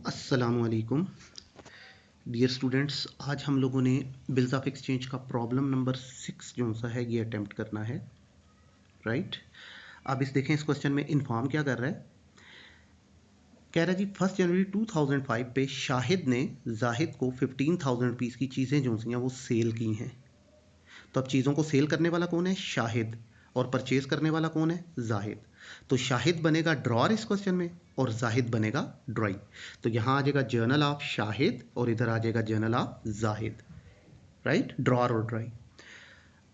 अस्सलामुअलैकुम dear students, आज हम लोगों ने बिल्स ऑफ एक्सचेंज का प्रॉब्लम नंबर 6 जो सा है ये अटेम्प्ट करना है। राइट, अब इस देखें, इस क्वेश्चन में इन्फॉर्म क्या कर रहा है। कह रहा है जी 1 जनवरी 2005 पे शाहिद ने जाहिद को 15,000 रुपीज़ की चीज़ें जो सी हैं वो सेल की हैं। तो अब चीज़ों को सेल करने वाला कौन है? शाहिद। और परचेज करने वाला कौन है? जाहिद। तो शाहिद बनेगा ड्रॉर इस क्वेश्चन में और जाहिद बनेगा ड्रॉई। तो यहाँ आ जाएगा जर्नल ऑफ शाहिद और इधर आ जाएगा journal of Zahid. Right, drawer और ड्रॉई।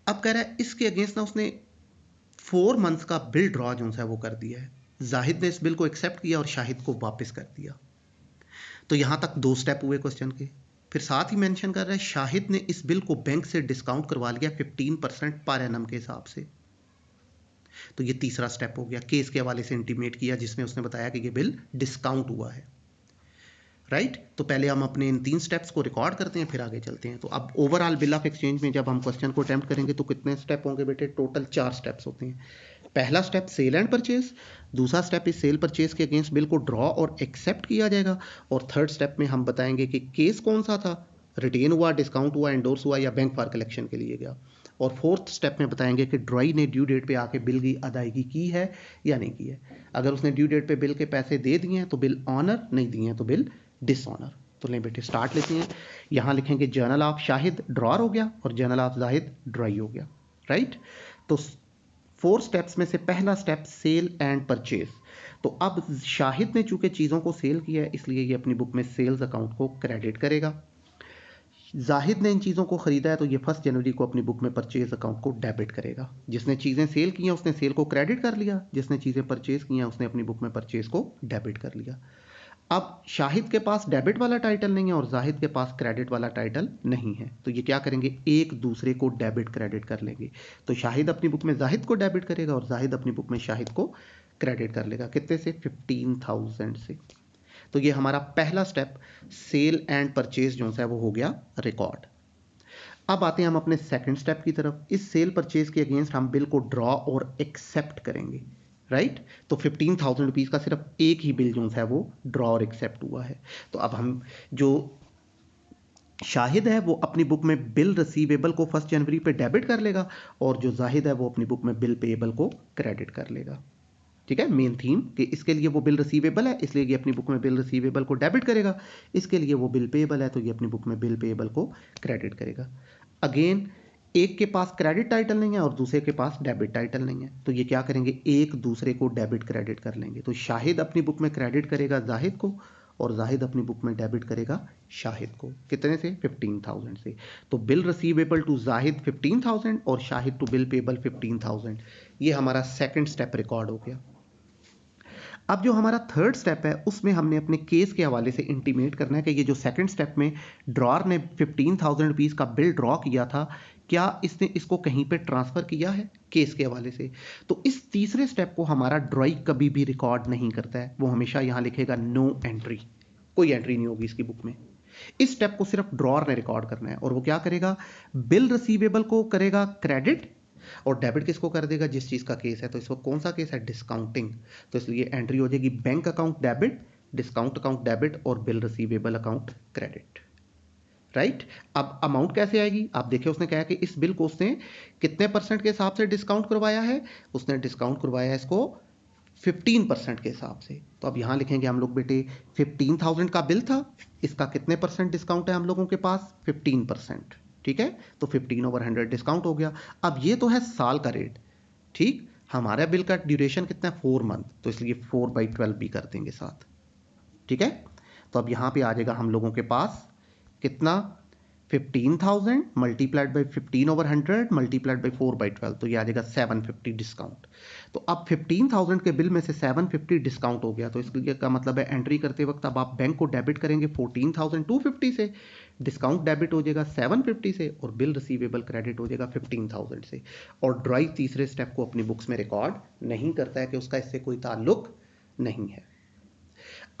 अब कह रहा है इसके अगेंस्ट ना उसने 4 मंथ्स का बिल ड्रॉ जो है वो कर दिया है। जाहिद ने इस बिल को एक्सेप्ट किया और शाहिद को वापस कर दिया। तो यहाँ तक 2 स्टेप हुए क्वेश्चन के। फिर साथ ही मेंशन कर रहा है शाहिद ने इस बिल को बैंक से डिस्काउंट करवा लिया 15% पर एनम के हिसाब से। तो ये तीसरा स्टेप हो गया, केस के हवाले से इंटीमेट किया जिसमें उसने बताया कि ये बिल डिस्काउंट हुआ है। राइट, तो पहले हम अपने इन 3 स्टेप्स को रिकॉर्ड करते हैं, फिर आगे चलते हैं। तो अब ओवरऑल बिल ऑफ एक्सचेंज में जब हम क्वेश्चन को अटेम्प्ट करेंगे तो कितने स्टेप होंगे बेटे? टोटल 4 स्टेप्स होते हैं। पहला स्टेप सेल एंड परचेज, दूसरा स्टेप इस सेल परचेज के अगेंस्ट बिल को ड्रॉ और एक्सेप्ट किया जाएगा, और थर्ड स्टेप में हम बताएंगे कि केस कौन सा था, रिटेन हुआ, डिस्काउंट हुआ, एंडोर्स हुआ या बैंक फॉर कलेक्शन के लिए गया। और फोर्थ स्टेप में बताएंगे कि ड्रॉई ने ड्यू डेट पे आके बिल की अदायगी की है या नहीं की है। अगर उसने ड्यू डेट पे बिल के पैसे दे दिए हैं तो बिल ऑनर, नहीं दिए हैं तो बिल डिसऑनर। तो लें बेटे स्टार्ट लेते हैं। यहाँ लिखेंगे जर्नल ऑफ शाहिद ड्रॉर हो गया और जर्नल ऑफ जाहिद ड्रॉई हो गया। राइट, तो 4 स्टेप्स में से पहला स्टेप सेल एंड परचेज। तो अब शाहिद ने चूंकि चीज़ों को सेल किया है इसलिए ये अपनी बुक में सेल्स अकाउंट को क्रेडिट करेगा। जाहिद ने इन चीज़ों को खरीदा है तो ये 1 जनवरी को अपनी बुक में परचेज अकाउंट को डेबिट करेगा। जिसने चीज़ें सेल की हैं उसने सेल को क्रेडिट कर लिया, जिसने चीज़ें परचेज की हैं उसने अपनी बुक में परचेज को डेबिट कर लिया। अब शाहिद के पास डेबिट वाला टाइटल नहीं है और जाहिद के पास क्रेडिट वाला टाइटल नहीं है, तो ये क्या करेंगे? एक दूसरे को डेबिट क्रेडिट कर लेंगे। तो शाहिद अपनी बुक में जाहिद को डेबिट करेगा और जाहिद अपनी बुक में शाहिद को क्रेडिट कर लेगा। कितने से? 15,000 से। तो ये हमारा पहला स्टेप सेल एंड परचेज जो है वो हो गया रिकॉर्ड। अब आते हैं हम अपने सेकंड स्टेप की तरफ। इस सेल परचेज के अगेंस्ट हम बिल को ड्रॉ और एक्सेप्ट करेंगे। राइट, तो 15,000 रुपीज़ का सिर्फ एक ही बिल जो है वो ड्रॉ और एक्सेप्ट हुआ है। तो अब हम जो शाहिद है वो अपनी बुक में बिल रिसीवेबल को 1 जनवरी पे डेबिट कर लेगा और जो जाहिद है वो अपनी बुक में बिल पेएबल को क्रेडिट कर लेगा। ठीक है, मेन थीम कि इसके लिए वो बिल रिसीवेबल है इसलिए ये अपनी बुक में बिल रिसीवेबल को डेबिट करेगा, इसके लिए वो बिल पेएबल है तो ये अपनी बुक में बिल पेएबल को क्रेडिट करेगा। अगेन एक के पास क्रेडिट टाइटल नहीं है और दूसरे के पास डेबिट टाइटल नहीं है, तो ये क्या करेंगे? एक दूसरे को डेबिट क्रेडिट कर लेंगे। तो शाहिद अपनी बुक में क्रेडिट करेगा जाहिद को और जाहिद अपनी बुक में डेबिट करेगा शाहिद को। कितने से? 15,000 से। तो बिल रिसीवेबल टू जाहिद 15,000 और शाहिद टू बिल पेबल 15,000। ये हमारा सेकंड स्टेप रिकॉर्ड हो गया। अब जो हमारा थर्ड स्टेप है उसमें हमने अपने केस के हवाले से इंटीमेट करना है कि ये जो सेकंड स्टेप में ड्रॉर ने 15,000 रुपीज़ का बिल ड्रॉ किया था, क्या इसने इसको कहीं पे ट्रांसफ़र किया है केस के हवाले से? तो इस तीसरे स्टेप को हमारा ड्रॉई कभी भी रिकॉर्ड नहीं करता है, वो हमेशा यहाँ लिखेगा नो एंट्री, कोई एंट्री नहीं होगी इसकी बुक में। इस स्टेप को सिर्फ ड्रॉर ने रिकॉर्ड करना है और वो क्या करेगा? बिल रिसीवेबल को करेगा क्रेडिट और डेबिट किसको कर देगा? जिस चीज़ का केस है। तो इसको कौन सा केस है? डिस्काउंटिंग। तो इसलिए एंट्री हो जाएगी bank account debit, discount account debit और bill receivable account credit. Right, अब अमाउंट कैसे आएगी? आप देखिए उसने कहा कि इस बिल को उसने कितने परसेंट के हिसाब से डिस्काउंट करवाया है? उसने डिस्काउंट करवाया है इसको 15% के हिसाब से। तो अब यहाँ लिखेंगे हम लोग बेटे 15,000 का बिल था, इसका कितने परसेंट डिस्काउंट है हम लोगों के पास? 15%। ठीक है, तो 15/100 डिस्काउंट हो गया। अब ये तो है साल का रेट। ठीक, हमारा बिल का ड्यूरेशन कितना है? 4 मंथ, तो इसलिए 4/12 भी कर देंगे साथ। ठीक है, तो अब यहाँ पे आ जाएगा हम लोगों के पास कितना? 15,000 मल्टीप्लाइड बाई 15/100 मल्टीप्लाइड बाई 4/12, तो ये आ जाएगा 750 डिस्काउंट। तो अब 15,000 के बिल में से 750 डिस्काउंट हो गया, तो इसलिए का मतलब है एंट्री करते वक्त अब आप बैंक को डेबिट करेंगे 14,250 से, डिस्काउंट डेबिट हो जाएगा 750 से और बिल रिसीवेबल क्रेडिट हो जाएगा 15,000 से। और ड्रॉई तीसरे स्टेप को अपनी बुक्स में रिकॉर्ड नहीं करता है कि उसका इससे कोई ताल्लुक नहीं है।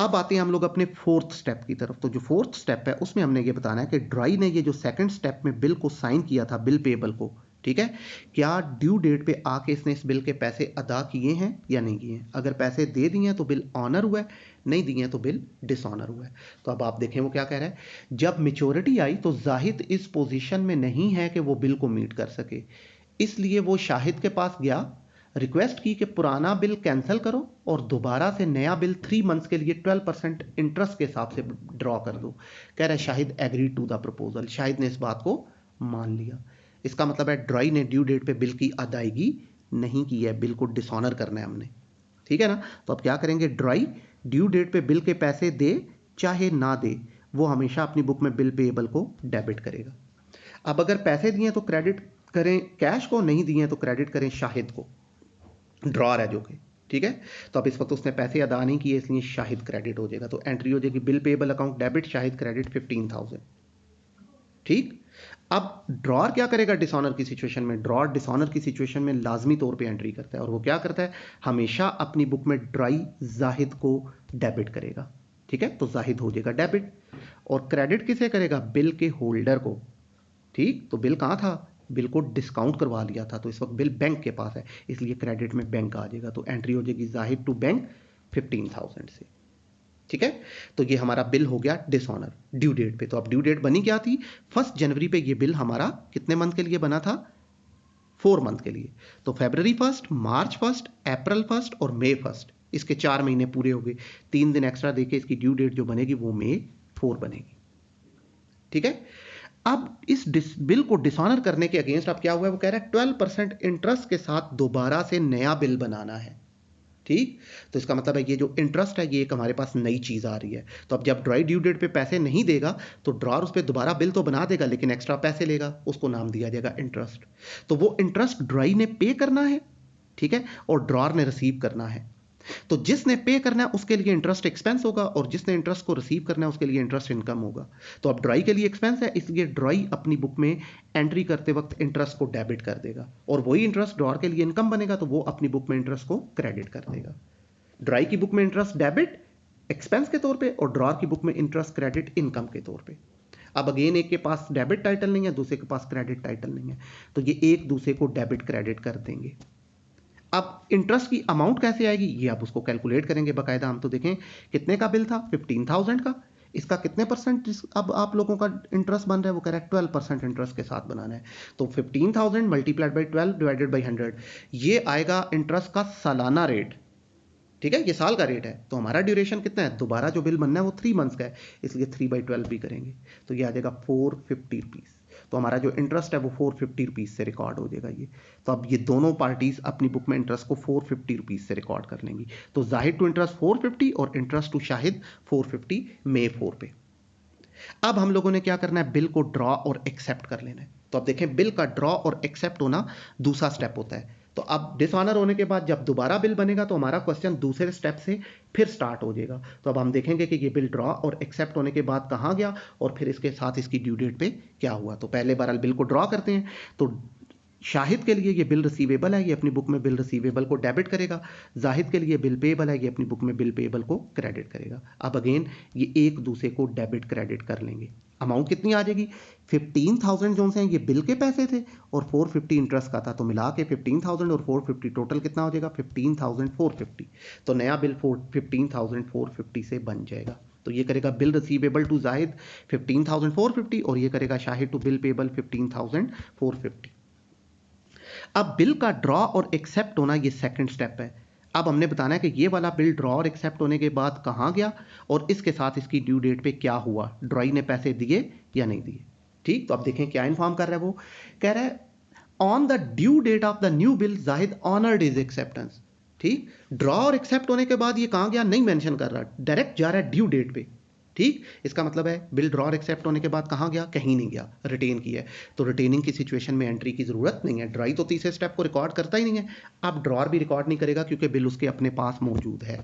अब आते हैं हम लोग अपने फोर्थ स्टेप की तरफ। तो जो फोर्थ स्टेप है उसमें हमने ये बताना है कि ड्रॉई ने ये जो सेकंड स्टेप में बिल को साइन किया था, बिल पेबल को, ठीक है, क्या ड्यू डेट पे आके इसने इस बिल के पैसे अदा किए हैं या नहीं किए हैं। अगर पैसे दे दिए हैं तो बिल ऑनर हुआ है, नहीं दिए हैं तो बिल डिसऑनर हुआ है। तो अब आप देखें वो क्या कह रहा है, जब मैच्योरिटी आई तो जाहिद इस पोजीशन में नहीं है कि वो बिल को मीट कर सके, इसलिए वो शाहिद के पास गया, रिक्वेस्ट की कि पुराना बिल कैंसिल करो और दोबारा से नया बिल 3 मंथ्स के लिए 12% इंटरेस्ट के हिसाब से ड्रॉ कर दो। कह रहा है Shahid agree to the proposal, Shahid ने इस बात को मान लिया। इसका मतलब है ड्राई ने ड्यू डेट पे बिल की अदायगी नहीं की है, बिल को डिसऑनर करना है हमने, ठीक है ना। तो अब क्या करेंगे, ड्राई ड्यू डेट पे बिल के पैसे दे चाहे ना दे, वो हमेशा अपनी बुक में बिल पेएबल को डेबिट करेगा। अब अगर पैसे दिए तो क्रेडिट करें कैश को, नहीं दिए तो क्रेडिट करें शाहिद को, ड्रॉर है जो कि, ठीक है। तो अब इस वक्त उसने पैसे अदा नहीं किए इसलिए शाहिद क्रेडिट हो जाएगा। तो एंट्री हो जाएगी bill payable account debit, Shahid credit 15,000, ठीक। अब ड्रॉर क्या करेगा डिसऑनर की सिचुएशन में, ड्रॉर डिसऑनर की सिचुएशन में लाजमी तौर पे एंट्री करता है और वो क्या करता है, हमेशा अपनी बुक में ड्राई जाहिद को डेबिट करेगा, ठीक है। तो जाहिद हो जाएगा डेबिट, और क्रेडिट किसे करेगा, बिल के होल्डर को, ठीक। तो बिल कहाँ था, बिल को डिस्काउंट करवा लिया था, तो इस वक्त बिल बैंक के पास है इसलिए क्रेडिट में बैंक आ जाएगा। तो एंट्री हो जाएगी जाहिद टू बैंक 15,000 से, ठीक है। तो ये हमारा बिल हो गया डिसऑनर ड्यू डेट पे। तो अब ड्यू डेट बनी क्या थी, 1 जनवरी पे ये बिल हमारा कितने मंथ के लिए बना था, 4 मंथ के लिए। तो फरवरी 1, मार्च 1, अप्रैल 1 और मई 1, इसके 4 महीने पूरे हो गए। 3 दिन एक्स्ट्रा देके इसकी ड्यू डेट जो बनेगी वो मई 4 बनेगी, ठीक है। अब इस बिल को डिसऑनर करने के अगेंस्ट अब क्या हुआ है, वो कह रहा है 12% इंटरेस्ट के साथ दोबारा से नया बिल बनाना है, ठीक। तो इसका मतलब है ये जो इंटरेस्ट है ये एक हमारे पास नई चीज आ रही है। तो अब जब ड्राई ड्यू डेट पे पैसे नहीं देगा तो ड्रॉर उस पर दोबारा बिल तो बना देगा लेकिन एक्स्ट्रा पैसे लेगा, उसको नाम दिया जाएगा इंटरेस्ट। तो वो इंटरेस्ट ड्राई ने पे करना है, ठीक है, और ड्रॉर ने रिसीव करना है। तो जिसने पे करना है उसके लिए इंटरेस्ट एक्सपेंस होगा और जिसने इंटरेस्ट को रिसीव करना है उसके लिए इंटरेस्ट इनकम होगा। तो अब ड्राई के लिए एक्सपेंस है इसलिए ड्राई अपनी बुक में एंट्री करते वक्त इंटरेस्ट को डेबिट कर देगा, और वही इंटरेस्ट ड्रॉर के लिए इनकम बनेगा तो वो अपनी बुक में इंटरेस्ट को क्रेडिट कर देगा। ड्राई की बुक में इंटरेस्ट डेबिट एक्सपेंस के तौर पे और ड्रॉर की बुक में इंटरेस्ट क्रेडिट इनकम के तौर पे। अब अगेन एक के पास डेबिट टाइटल नहीं है, दूसरे के पास क्रेडिट टाइटल नहीं है, तो ये एक दूसरे को डेबिट क्रेडिट कर देंगे। अब इंटरेस्ट की अमाउंट कैसे आएगी ये आप उसको कैलकुलेट करेंगे बाकायदा। हम तो देखें कितने का बिल था, 15,000 का, इसका कितने परसेंट अब आप लोगों का इंटरेस्ट बन रहा है, वो कह रहा है 12% इंटरेस्ट के साथ बनाना है। तो 15,000 मल्टीप्लाइड बाई 12 डिवाइडेड बाई 100, ये आएगा इंटरेस्ट का सालाना रेट, ठीक है, ये साल का रेट है। तो हमारा ड्यूरेशन कितना है, दोबारा जो बिल बनना है वो 3 मंथ्स का है इसलिए 3/12 भी करेंगे तो ये आ जाएगा 450 रुपीज़। तो हमारा जो इंटरेस्ट है वो 450 रुपीज़ से रिकॉर्ड हो जाएगा ये। तो अब ये दोनों पार्टीज अपनी बुक में इंटरेस्ट को 450 रुपीज़ से रिकॉर्ड कर लेंगी। तो जाहिद टू इंटरेस्ट 450 और इंटरेस्ट टू शाहिद 450 मई 4 पे। अब हम लोगों ने क्या करना है, बिल को ड्रॉ और एक्सेप्ट कर लेना है। तो अब देखें बिल का ड्रॉ और एक्सेप्ट होना दूसरा स्टेप होता है। तो अब डिसऑनर होने के बाद जब दोबारा बिल बनेगा तो हमारा क्वेश्चन दूसरे स्टेप से फिर स्टार्ट हो जाएगा। तो अब हम देखेंगे कि ये बिल ड्रॉ और एक्सेप्ट होने के बाद कहाँ गया और फिर इसके साथ इसकी ड्यू डेट पे क्या हुआ। तो पहले बार बिल को ड्रॉ करते हैं। तो शाहिद के लिए ये बिल रिसीवेबल है, ये अपनी बुक में बिल रिसीवेबल को डेबिट करेगा। जाहिद के लिए बिल पेएबल है, ये अपनी बुक में बिल पेएबल को क्रेडिट करेगा। अब अगेन ये एक दूसरे को डेबिट क्रेडिट कर लेंगे। अमाउंट कितनी आ जाएगी, 15,000 जो हैं ये बिल के पैसे थे और 450 इंटरेस्ट का था, तो मिला के 15,000 और 450 टोटल कितना हो जाएगा 15,450। तो नया बिल 15,450 से बन जाएगा। तो ये करेगा बिल रिसीवेबल टू जाहिद 15,450 और ये करेगा शाहिद टू बिल पेएबल 15,450। अब बिल का ड्रॉ और एक्सेप्ट होना ये सेकंड स्टेप है। अब हमने बताना है कि ये वाला बिल ड्रॉ और एक्सेप्ट होने के बाद कहाँ गया और इसके साथ इसकी ड्यू डेट पे क्या हुआ, ड्रॉई ने पैसे दिए या नहीं दिए, ठीक। तो अब देखें क्या इन्फॉर्म कर रहा है, वो कह रहा है on the due date of the new bill Zahid honoured his acceptance, ठीक। ड्रॉ और एक्सेप्ट होने के बाद ये कहाँ गया नहीं मेंशन कर रहा, डायरेक्ट जा रहा है ड्यू डेट पे, ठीक। इसका मतलब है बिल ड्रॉ और एक्सेप्ट होने के बाद कहाँ गया, कहीं नहीं गया, रिटेन किया है। तो रिटेनिंग की सिचुएशन में एंट्री की जरूरत नहीं है, ड्राई तो तीसरे स्टेप को रिकॉर्ड करता ही नहीं है। अब ड्रॉर भी रिकॉर्ड नहीं करेगा क्योंकि बिल उसके अपने पास मौजूद है,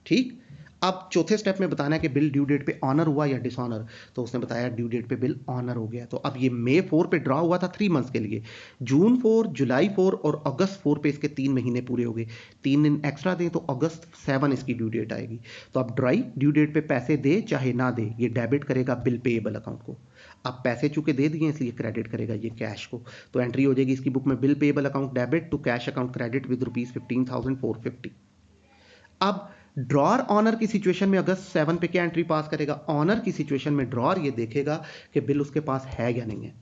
ठीक। अब चौथे स्टेप में बताना है कि बिल ड्यू डेट पे ऑनर हुआ या डिसऑनर। तो उसने बताया ड्यू डेट पे बिल ऑनर हो गया। तो अब ये मई 4 पे ड्रॉ हुआ था 3 मंथ्स के लिए, जून 4, जुलाई 4 और अगस्त 4 पे इसके 3 महीने पूरे हो गए। 3 दिन एक्स्ट्रा दें तो अगस्त 7 इसकी ड्यू डेट आएगी। तो अब ड्राई ड्यू डेट पे पैसे दे चाहे ना दे ये डेबिट करेगा बिल पेएबल अकाउंट को। अब पैसे चूंकि दे दिए इसलिए क्रेडिट करेगा ये कैश को, तो एंट्री हो जाएगी इसकी बुक में, bill payable account debit to cash account credit with ₹15,450। अब ड्रॉर ऑनर की सिचुएशन में अगस्त 7 पे क्या एंट्री पास करेगा? ऑनर की सिचुएशन में ड्रॉर ये देखेगा कि बिल उसके पास है या नहीं है।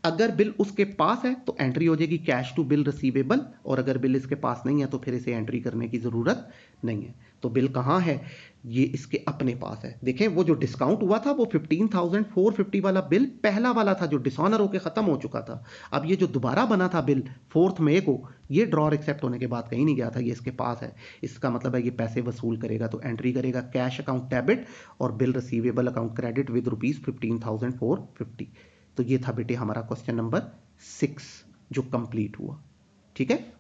अगर बिल उसके पास है तो एंट्री हो जाएगी कैश टू बिल रिसीवेबल, और अगर बिल इसके पास नहीं है तो फिर इसे एंट्री करने की जरूरत नहीं है। तो बिल कहां है? ये इसके अपने पास है। देखें वो जो डिस्काउंट हुआ था वो 15,450 वाला बिल पहला वाला था जो डिसऑनर होकर खत्म हो चुका था। अब ये जो दोबारा बना था बिल 4 मई को, ये ड्रॉर एक्सेप्ट होने के बाद कहीं नहीं गया था, ये इसके पास है। इसका मतलब है ये पैसे वसूल करेगा, तो एंट्री करेगा कैश अकाउंट डेबिट और bill receivable account credit with ₹15,450। तो ये था बेटे हमारा क्वेश्चन नंबर 6 जो कंप्लीट हुआ। ठीक है।